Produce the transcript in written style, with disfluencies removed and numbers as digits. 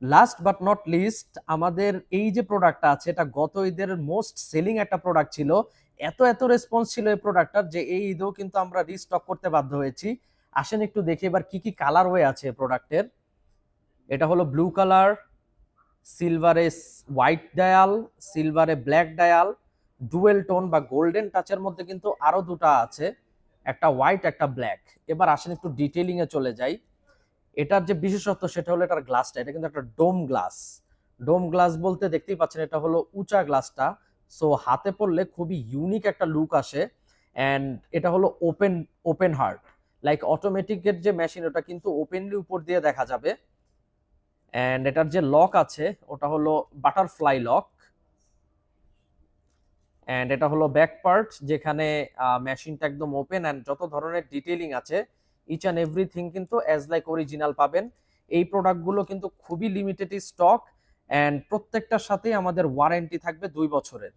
Last but not list, আমাদের এই যে প্রোডাক্টটা আছে এটা গত ঈদের মোস্ট সেলিং একটা প্রোডাক্ট ছিল। এত এত রেসপন্স ছিল এই প্রোডাক্টটার যে এই ঈদেও কিন্তু আমরা রিস্টক করতে বাধ্য হয়েছি। আসেন একটু দেখি এবার কি কি কালার ওয়ে আছে প্রোডাক্টের। এটা হলো ব্লু কালার, সিলভারে হোয়াইট ডায়াল, সিলভারে ব্ল্যাক ডায়াল, ডুয়েল টোন বা গোল্ডেন টাচের মধ্যে কিন্তু আরো দুটো আছে, একটা হোয়াইট একটা ব্ল্যাক। এবার আসেন একটু ডিটেইলিং এ চলে যাই। এটার যে বিশেষত্ব সেটা হলো এটার গ্লাসটা, এটা কিন্তু একটা ডোম গ্লাস। ডোম গ্লাস বলতে দেখতেই পাচ্ছেন এটা হলো উঁচা গ্লাসটা। সো হাতে পড়লে খুবই ইউনিক একটা লুক আসে। অ্যান্ড এটা হলো ওপেন ওপেন হার্ট, লাইক অটোমেটিকের যে মেশিন ওটা কিন্তু ওপেনলি উপর দিয়ে দেখা যাবে। অ্যান্ড এটার যে লক আছে ওটা হলো বাটারফ্লাই লক। অ্যান্ড এটা হলো ব্যাক পার্ট যেখানে মেশিনটা একদম ওপেন অ্যান্ড যত ধরনের ডিটেইলিং আছে ইচ অ্যান্ড এভরিথিং কিন্তু অ্যাজ লাইক অরিজিনাল পাবেন। এই প্রোডাক্টগুলো কিন্তু খুবই লিমিটেড স্টক, অ্যান্ড প্রত্যেকটার সাথেই আমাদের ওয়ারেন্টি থাকবে 2 বছরের।